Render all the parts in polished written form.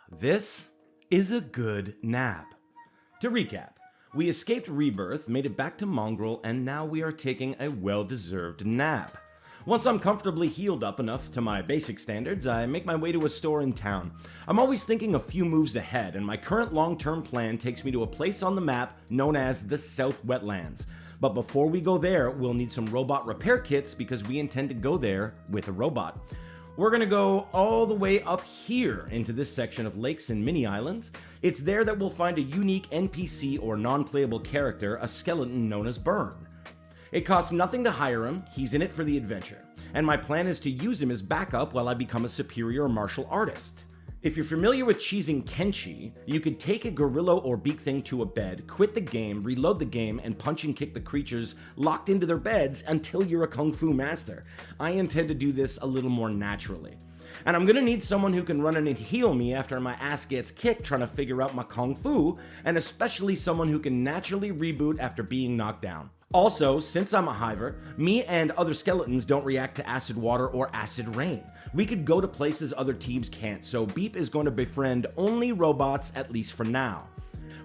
This is a good nap. To recap, we escaped Rebirth, made it back to Mongrel, and now we are taking a well-deserved nap. Once I'm comfortably healed up enough to my basic standards, I make my way to a store in town. I'm always thinking a few moves ahead, and my current long-term plan takes me to a place on the map known as the South Wetlands. But before we go there, we'll need some robot repair kits because we intend to go there with a robot. We're gonna go all the way up here into this section of lakes and mini islands. It's there that we'll find a unique NPC or non-playable character, a skeleton known as Burn. It costs nothing to hire him, he's in it for the adventure, and my plan is to use him as backup while I become a superior martial artist. If you're familiar with cheesing Kenshi, you could take a gorilla or beak thing to a bed, quit the game, reload the game, and punch and kick the creatures locked into their beds until you're a kung fu master. I intend to do this a little more naturally. And I'm gonna need someone who can run in and heal me after my ass gets kicked trying to figure out my kung fu, and especially someone who can naturally reboot after being knocked down. Also, since I'm a hiver, me and other skeletons don't react to acid water or acid rain. We could go to places other teams can't, so Beep is going to befriend only robots, at least for now.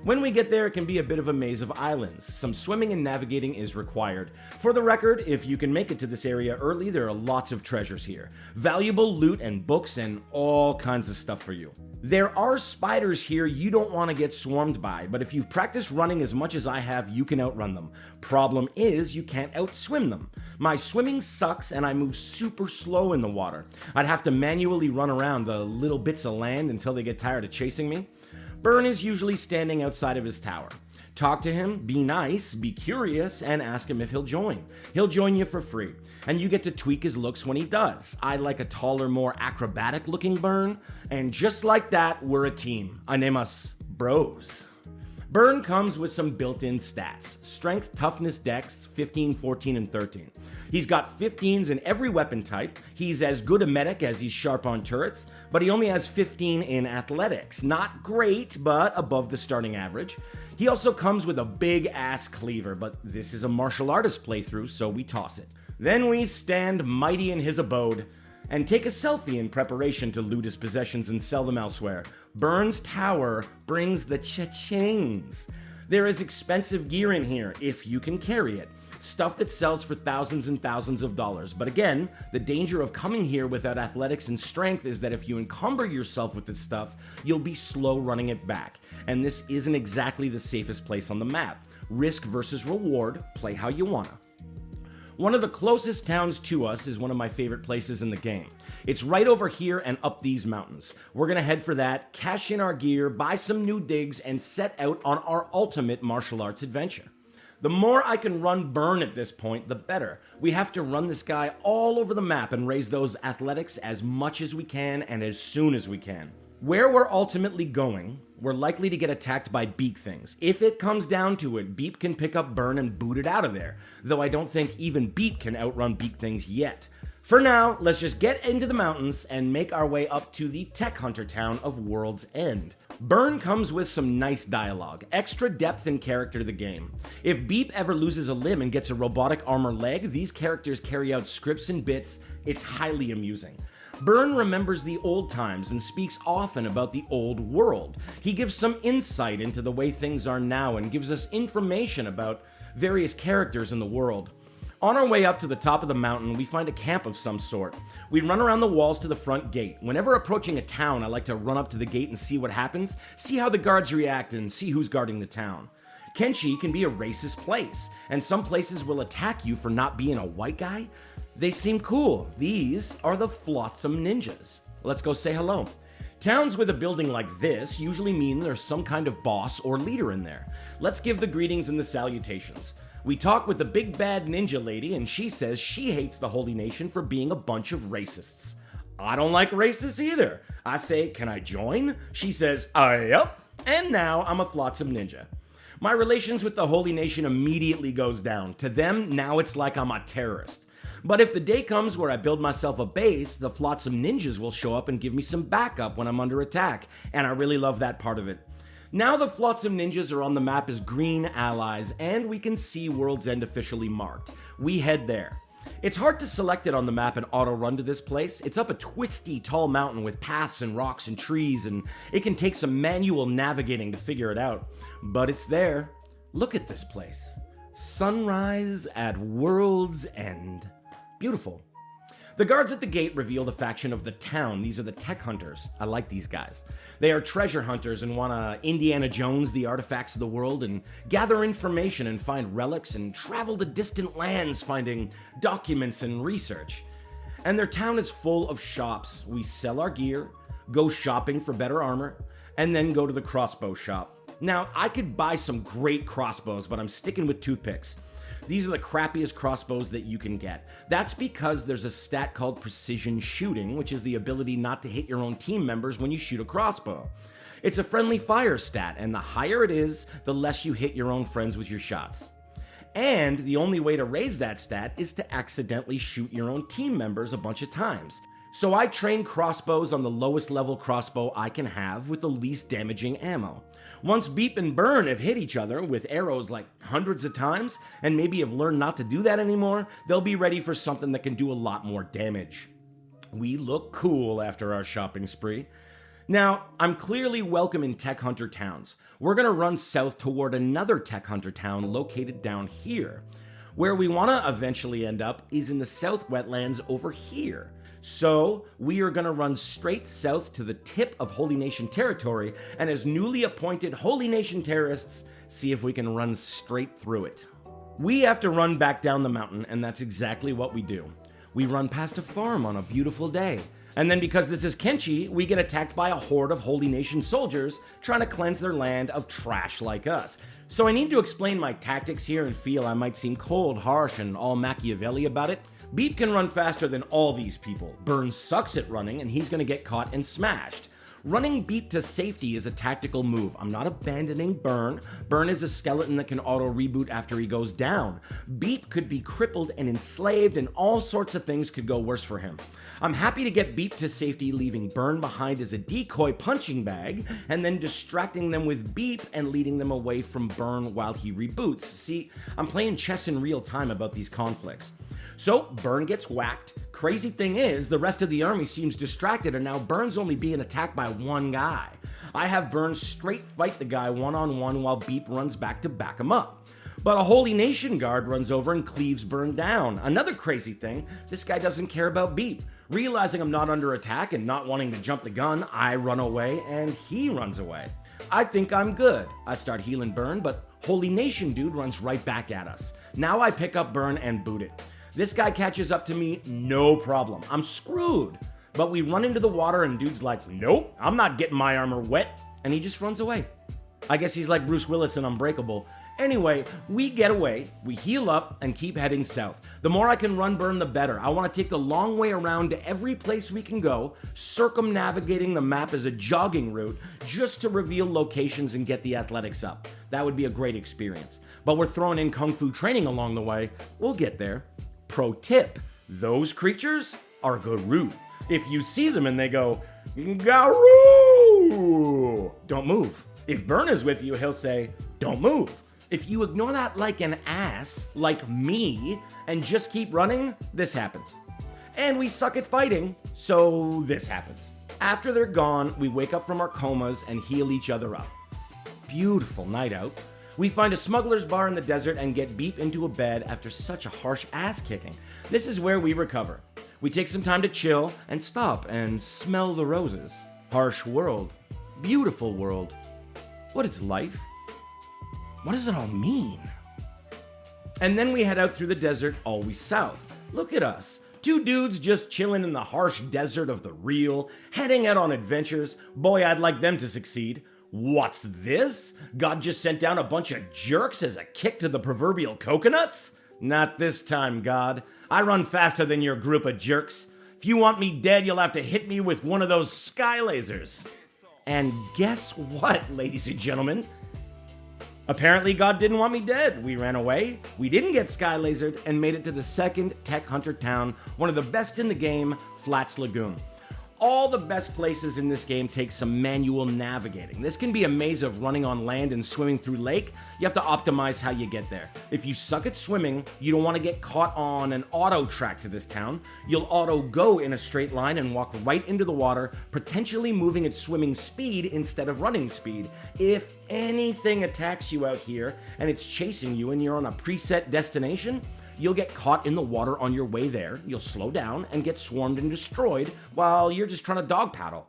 When we get there, it can be a bit of a maze of islands. Some swimming and navigating is required. For the record, if you can make it to this area early, there are lots of treasures here. Valuable loot and books and all kinds of stuff for you. There are spiders here you don't want to get swarmed by, but if you've practiced running as much as I have, you can outrun them. Problem is, you can't outswim them. My swimming sucks and I move super slow in the water. I'd have to manually run around the little bits of land until they get tired of chasing me. Burn is usually standing outside of his tower. Talk to him, be nice, be curious, and ask him if he'll join. He'll join you for free, and you get to tweak his looks when he does. I like a taller, more acrobatic-looking Burn, and just like that, we're a team. I name us Bros. Burn comes with some built-in stats. Strength, toughness, dex, 15, 14, and 13. He's got 15s in every weapon type. He's as good a medic as he's sharp on turrets, but he only has 15 in athletics. Not great, but above the starting average. He also comes with a big-ass cleaver, but this is a martial artist playthrough, so we toss it. Then we stand mighty in his abode and take a selfie in preparation to loot his possessions and sell them elsewhere. Burn's tower brings the cha-chings. There is expensive gear in here, if you can carry it. Stuff that sells for thousands and thousands of dollars. But again, the danger of coming here without athletics and strength is that if you encumber yourself with this stuff, you'll be slow running it back. And this isn't exactly the safest place on the map. Risk versus reward, play how you wanna. One of the closest towns to us is one of my favorite places in the game. It's right over here and up these mountains. We're gonna head for that, cash in our gear, buy some new digs, and set out on our ultimate martial arts adventure. The more I can run Burn at this point, the better. We have to run this guy all over the map and raise those athletics as much as we can and as soon as we can. Where we're ultimately going, we're likely to get attacked by beak things. If it comes down to it, Beep can pick up Burn and boot it out of there, though I don't think even Beep can outrun beak things yet. For now, let's just get into the mountains and make our way up to the tech hunter town of World's End. Burn comes with some nice dialogue, extra depth and character to the game. If Beep ever loses a limb and gets a robotic armor leg, these characters carry out scripts and bits. It's highly amusing. Burn remembers the old times and speaks often about the old world. He gives some insight into the way things are now and gives us information about various characters in the world. On our way up to the top of the mountain, we find a camp of some sort. We run around the walls to the front gate. Whenever approaching a town, I like to run up to the gate and see what happens, see how the guards react, and see who's guarding the town. Kenshi can be a racist place, and some places will attack you for not being a white guy. They seem cool. These are the Flotsam Ninjas. Let's go say hello. Towns with a building like this usually mean there's some kind of boss or leader in there. Let's give the greetings and the salutations. We talk with the big bad ninja lady, and she says she hates the Holy Nation for being a bunch of racists. I don't like racists either. I say, can I join? She says, yup. And now I'm a Flotsam Ninja. My relations with the Holy Nation immediately goes down. To them, now it's like I'm a terrorist. But if the day comes where I build myself a base, the Flotsam Ninjas will show up and give me some backup when I'm under attack, and I really love that part of it. Now the Flotsam Ninjas are on the map as green allies, and we can see World's End officially marked. We head there. It's hard to select it on the map and auto-run to this place. It's up a twisty, tall mountain with paths and rocks and trees, and it can take some manual navigating to figure it out. But it's there. Look at this place. Sunrise at World's End. Beautiful. The guards at the gate reveal the faction of the town. These are the tech hunters. I like these guys. They are treasure hunters and want to Indiana Jones the artifacts of the world and gather information and find relics and travel to distant lands finding documents and research. And their town is full of shops. We sell our gear, go shopping for better armor, and then go to the crossbow shop. Now, I could buy some great crossbows, but I'm sticking with toothpicks. These are the crappiest crossbows that you can get. That's because there's a stat called precision shooting, which is the ability not to hit your own team members when you shoot a crossbow. It's a friendly fire stat, and the higher it is, the less you hit your own friends with your shots. And the only way to raise that stat is to accidentally shoot your own team members a bunch of times. So I train crossbows on the lowest level crossbow I can have with the least damaging ammo. Once Beep and Burn have hit each other with arrows like hundreds of times, and maybe have learned not to do that anymore, they'll be ready for something that can do a lot more damage. We look cool after our shopping spree. Now, I'm clearly welcome in Tech Hunter towns. We're gonna run south toward another Tech Hunter town located down here. Where we wanna eventually end up is in the South Wetlands over here. So, we are going to run straight south to the tip of Holy Nation territory, and as newly appointed Holy Nation terrorists, see if we can run straight through it. We have to run back down the mountain, and that's exactly what we do. We run past a farm on a beautiful day, and then because this is Kenshi, we get attacked by a horde of Holy Nation soldiers trying to cleanse their land of trash like us. So I need to explain my tactics here and feel I might seem cold, harsh, and all Machiavelli about it. Beep can run faster than all these people. Burn sucks at running, and he's gonna get caught and smashed. Running Beep to safety is a tactical move. I'm not abandoning Burn. Burn is a skeleton that can auto-reboot after he goes down. Beep could be crippled and enslaved, and all sorts of things could go worse for him. I'm happy to get Beep to safety, leaving Burn behind as a decoy punching bag, and then distracting them with Beep and leading them away from Burn while he reboots. See, I'm playing chess in real time about these conflicts. So, Burn gets whacked. Crazy thing is, the rest of the army seems distracted, and now Burn's only being attacked by one guy. I have Burn straight fight the guy one-on-one while Beep runs back to back him up. But a Holy Nation guard runs over and cleaves Burn down. Another crazy thing, this guy doesn't care about Beep. Realizing I'm not under attack and not wanting to jump the gun, I run away, and he runs away. I think I'm good. I start healing Burn, but Holy Nation dude runs right back at us. Now I pick up Burn and boot it. This guy catches up to me, no problem. I'm screwed. But we run into the water and dude's like, nope, I'm not getting my armor wet. And he just runs away. I guess he's like Bruce Willis in Unbreakable. Anyway, we get away, we heal up, and keep heading south. The more I can run Burn, the better. I want to take the long way around to every place we can go, circumnavigating the map as a jogging route, just to reveal locations and get the athletics up. That would be a great experience. But we're throwing in kung fu training along the way. We'll get there. Pro tip, those creatures are Garou. If you see them and they go, Garou, don't move. If Burn is with you, he'll say, don't move. If you ignore that like an ass, like me, and just keep running, this happens. And we suck at fighting, so this happens. After they're gone, we wake up from our comas and heal each other up. Beautiful night out. We find a smuggler's bar in the desert and get Beep into a bed after such a harsh ass kicking. This is where we recover. We take some time to chill and stop and smell the roses. Harsh world. Beautiful world. What is life? What does it all mean? And then we head out through the desert, always south. Look at us. Two dudes just chilling in the harsh desert of the real, heading out on adventures. Boy, I'd like them to succeed. What's this? God just sent down a bunch of jerks as a kick to the proverbial coconuts? Not this time, God. I run faster than your group of jerks. If you want me dead, you'll have to hit me with one of those sky lasers. And guess what, ladies and gentlemen? Apparently God didn't want me dead. We ran away, we didn't get sky lasered, and made it to the second Tech Hunter town, one of the best in the game, Flats Lagoon. All the best places in this game take some manual navigating. This can be a maze of running on land and swimming through lake. You have to optimize how you get there. If you suck at swimming, you don't want to get caught on an auto track to this town. You'll auto go in a straight line and walk right into the water, potentially moving at swimming speed instead of running speed. If anything attacks you out here and it's chasing you and you're on a preset destination, you'll get caught in the water on your way there, you'll slow down and get swarmed and destroyed while you're just trying to dog paddle.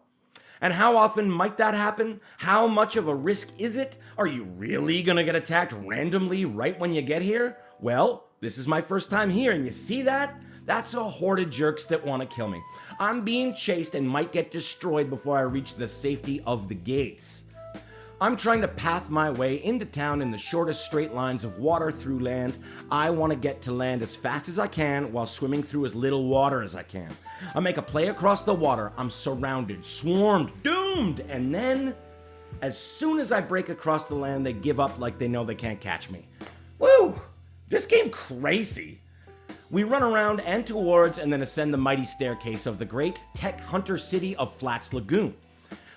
And how often might that happen? How much of a risk is it? Are you really gonna get attacked randomly right when you get here? Well, this is my first time here, and you see that? That's a horde of jerks that want to kill me. I'm being chased and might get destroyed before I reach the safety of the gates. I'm trying to path my way into town in the shortest straight lines of water through land. I want to get to land as fast as I can while swimming through as little water as I can. I make a play across the water. I'm surrounded, swarmed, doomed, and then, as soon as I break across the land, they give up like they know they can't catch me. Woo! This game crazy. We run around and towards and then ascend the mighty staircase of the great tech hunter city of Flats Lagoon.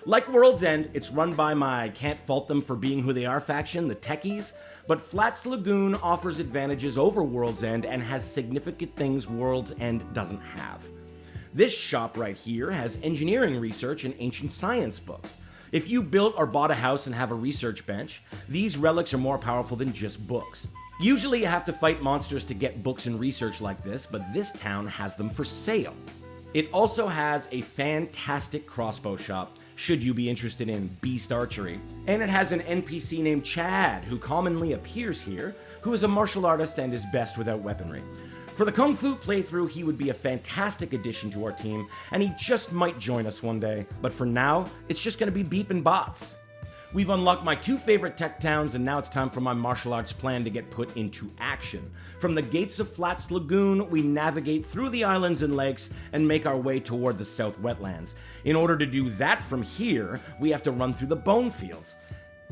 Like World's End, it's run by my can't fault them for being who they are faction, the Techies, but Flats Lagoon offers advantages over World's End and has significant things World's End doesn't have. This shop right here has engineering research and ancient science books. If you built or bought a house and have a research bench, these relics are more powerful than just books. Usually you have to fight monsters to get books and research like this, but this town has them for sale. It also has a fantastic crossbow shop, should you be interested in beast archery. And it has an NPC named Chad, who commonly appears here, who is a martial artist and is best without weaponry. For the Kung Fu playthrough, he would be a fantastic addition to our team, and he just might join us one day. But for now, it's just gonna be Beep and Bots. We've unlocked my two favorite tech towns, and now it's time for my martial arts plan to get put into action. From the gates of Flats Lagoon, we navigate through the islands and lakes and make our way toward the South Wetlands. In order to do that from here, we have to run through the bone fields.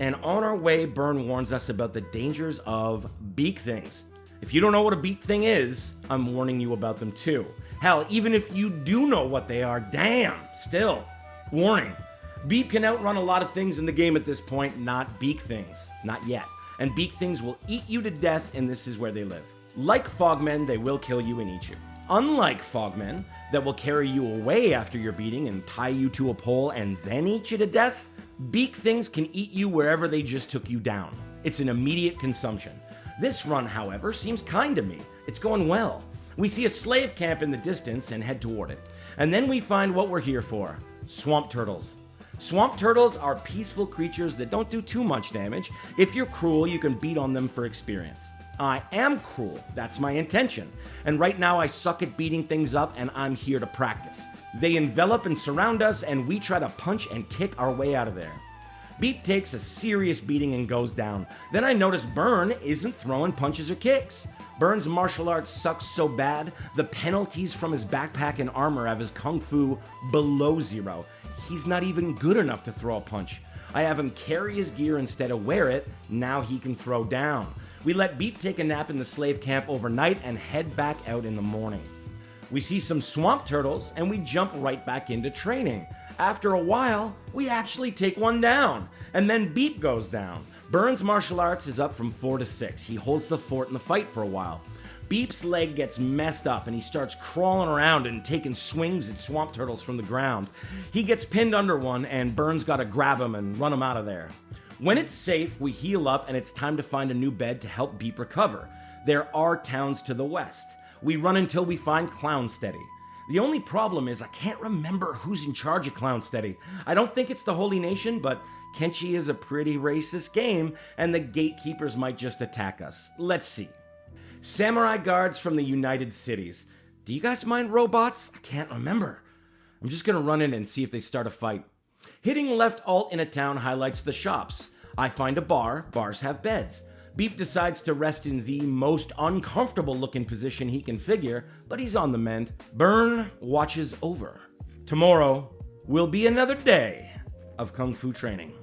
And on our way, Byrne warns us about the dangers of beak things. If you don't know what a beak thing is, I'm warning you about them too. Hell, even if you do know what they are, damn, still, warning. Beep can outrun a lot of things in the game at this point, not beak things. Not yet. And beak things will eat you to death, and this is where they live. Like fogmen, they will kill you and eat you. Unlike fogmen, that will carry you away after your beating and tie you to a pole and then eat you to death, beak things can eat you wherever they just took you down. It's an immediate consumption. This run, however, seems kind to me. It's going well. We see a slave camp in the distance and head toward it. And then we find what we're here for. Swamp turtles. Swamp turtles are peaceful creatures that don't do too much damage. If you're cruel, you can beat on them for experience. I am cruel, that's my intention. And right now I suck at beating things up and I'm here to practice. They envelop and surround us and we try to punch and kick our way out of there. Beep takes a serious beating and goes down. Then I notice Byrne isn't throwing punches or kicks. Byrne's martial arts sucks so bad, the penalties from his backpack and armor have his kung fu below zero. He's not even good enough to throw a punch. I have him carry his gear instead of wear it, now he can throw down. We let Beep take a nap in the slave camp overnight and head back out in the morning. We see some swamp turtles and we jump right back into training. After a while, we actually take one down, and then Beep goes down. Byrne's martial arts is up from 4 to 6. He holds the fort in the fight for a while. Beep's leg gets messed up and he starts crawling around and taking swings at swamp turtles from the ground. He gets pinned under one and Byrne's gotta grab him and run him out of there. When it's safe, we heal up and it's time to find a new bed to help Beep recover. There are towns to the west. We run until we find Clownsteady. The only problem is I can't remember who's in charge of Clownsteady. I don't think it's the Holy Nation, but Kenshi is a pretty racist game and the gatekeepers might just attack us. Let's see. Samurai guards from the United Cities. Do you guys mind robots? I can't remember. I'm just gonna run in and see if they start a fight. Hitting left alt in a town highlights the shops. I find a bar. Bars have beds. Beep decides to rest in the most uncomfortable looking position he can figure, but he's on the mend. Byrne watches over. Tomorrow will be another day of Kung Fu training.